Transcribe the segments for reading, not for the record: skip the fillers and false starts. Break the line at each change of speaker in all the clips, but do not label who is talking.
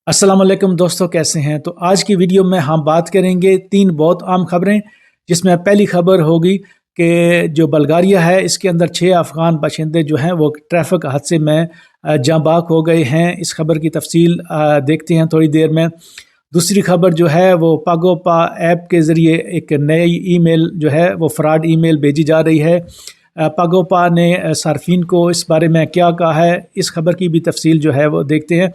अस्सलाम वालेकुम दोस्तों, कैसे हैं। तो आज की वीडियो में हम बात करेंगे 3 बहुत आम खबरें, जिसमें पहली खबर होगी कि जो बल्गारिया है इसके अंदर 6 अफ़गान बाशिंदे जो हैं वो ट्रैफिक हादसे में जाँ बाक हो गए हैं। इस खबर की तफसील देखते हैं थोड़ी देर में। दूसरी खबर जो है वो पागोपा ऐप के ज़रिए एक नई ईमेल जो है वो फ्रॉड ईमेल भेजी जा रही है। पागोपा ने सार्फिन को इस बारे में क्या कहा है, इस खबर की भी तफसील जो है वो देखते हैं।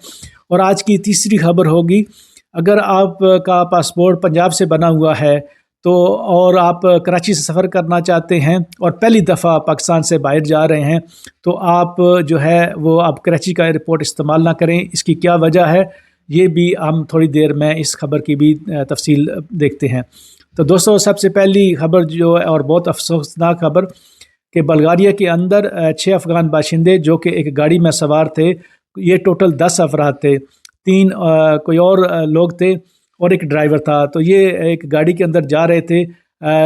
और आज की तीसरी खबर होगी, अगर आपका पासपोर्ट पंजाब से बना हुआ है तो और आप कराची से सफ़र करना चाहते हैं और पहली दफ़ा पाकिस्तान से बाहर जा रहे हैं तो आप जो है वो आप कराची का एयरपोर्ट इस्तेमाल ना करें। इसकी क्या वजह है, ये भी हम थोड़ी देर में इस खबर की भी तफसील देखते हैं। तो दोस्तों, सबसे पहली खबर जो है और बहुत अफसोसनाक खबर कि बल्गारिया के अंदर 6 अफ़गान बाशिंदे जो कि एक गाड़ी में सवार थे, ये टोटल 10 अफराद थे, 3 कोई और लोग थे और एक ड्राइवर था। तो ये एक गाड़ी के अंदर जा रहे थे।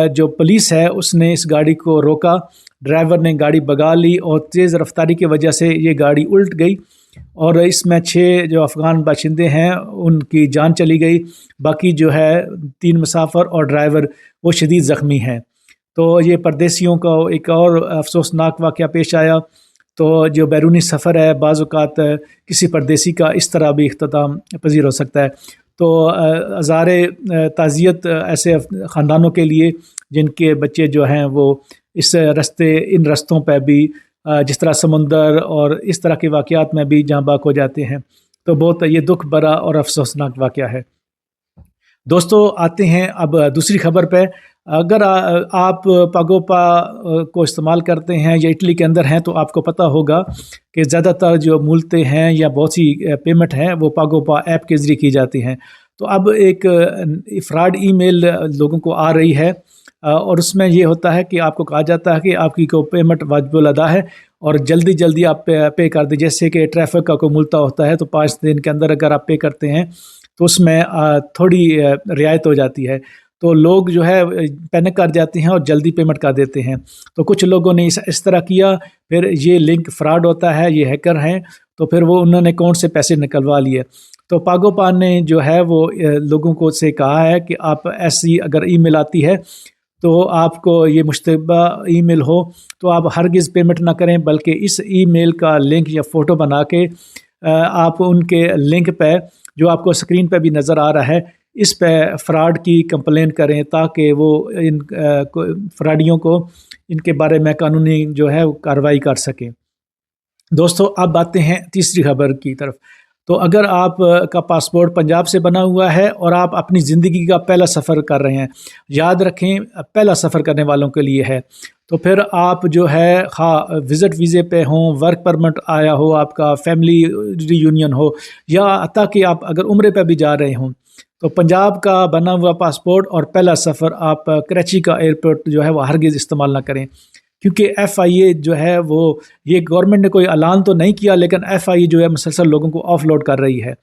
जो पुलिस है उसने इस गाड़ी को रोका, ड्राइवर ने गाड़ी भगा ली और तेज़ रफ्तारी की वजह से ये गाड़ी उल्ट गई और इसमें 6 जो अफ़गान बाशिंदे हैं उनकी जान चली गई। बाकी जो है 3 मुसाफिर और ड्राइवर वो शदीद ज़ख्मी हैं। तो ये परदेसियों का एक और अफसोसनाक वाक़या पेश आया। तो जो बैरूनी सफ़र है बाज़ औक़ात किसी परदेसी का इस तरह भी इख्तिताम पज़ीर हो सकता है। तो हज़ारे ताज़ियत ऐसे ख़ानदानों के लिए जिनके बच्चे जो हैं वो इन रस्तों पर भी जिस तरह समुंदर और इस तरह के वाक़यात में भी जाँ बाक हो जाते हैं। तो बहुत ये दुख भरा और अफसोसनाक वाक़या है। दोस्तों, आते हैं अब दूसरी खबर पे। अगर आप पागोपा को इस्तेमाल करते हैं या इटली के अंदर हैं तो आपको पता होगा कि ज़्यादातर जो मूलतें हैं या बहुत सी पेमेंट हैं वो पागोपा ऐप के ज़रिए की जाती हैं। तो अब एक फ्रॉड ईमेल लोगों को आ रही है और उसमें ये होता है कि आपको कहा जाता है कि आपकी कोई पेमेंट वाजिबुल अदा है और जल्दी जल्दी आप पे कर दें। जैसे कि ट्रैफिक का कोई मुल्ता होता है तो 5 दिन के अंदर अगर आप पे करते हैं तो उसमें थोड़ी रियायत हो जाती है। तो लोग जो है पैनिक कर जाते हैं और जल्दी पेमेंट कर देते हैं। तो कुछ लोगों ने इस तरह किया, फिर ये लिंक फ्रॉड होता है, ये हैकर हैं, तो फिर वो उन्होंने अकाउंट से पैसे निकलवा लिए। तो पागोपा ने जो है वो लोगों को से कहा है कि आप ऐसी अगर ईमेल आती है तो आपको ये मुश्तबा ईमेल हो तो आप हरगिज़ पेमेंट ना करें, बल्कि इस ईमेल का लिंक या फ़ोटो बना के आप उनके लिंक पे जो आपको स्क्रीन पे भी नज़र आ रहा है इस पे फ्रॉड की कंप्लेन करें ताकि वो इन फ्रॉडियों को इनके बारे में कानूनी जो है वो कार्रवाई कर सकें। दोस्तों, अब आते हैं तीसरी खबर की तरफ। तो अगर आप का पासपोर्ट पंजाब से बना हुआ है और आप अपनी ज़िंदगी का पहला सफ़र कर रहे हैं, याद रखें पहला सफ़र करने वालों के लिए है, तो फिर आप जो है विज़िट वीज़े पे हों, वर्क परमिट आया हो, आपका फैमिली रीयूनियन हो या हत्ता कि आप अगर उम्रे पे भी जा रहे हों, तो पंजाब का बना हुआ पासपोर्ट और पहला सफ़र आप कराची का एयरपोर्ट जो है वो हरगिज़ इस्तेमाल ना करें। क्योंकि FIA जो है वो ये गवर्नमेंट ने कोई ऐलान तो नहीं किया, लेकिन FIA जो है मुसलसल लोगों को ऑफलोड कर रही है।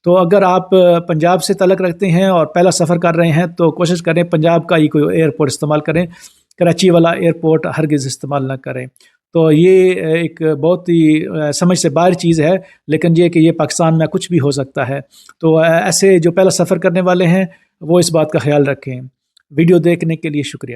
तो अगर आप पंजाब से तलक रखते हैं और पहला सफ़र कर रहे हैं तो कोशिश करें पंजाब का ही कोई एयरपोर्ट इस्तेमाल करें, कराची वाला एयरपोर्ट हरगिज़ इस्तेमाल ना करें। तो ये एक बहुत ही समझ से बाहर चीज़ है, लेकिन ये कि ये पाकिस्तान में कुछ भी हो सकता है। तो ऐसे जो पहला सफ़र करने वाले हैं वो इस बात का ख्याल रखें। वीडियो देखने के लिए शुक्रिया।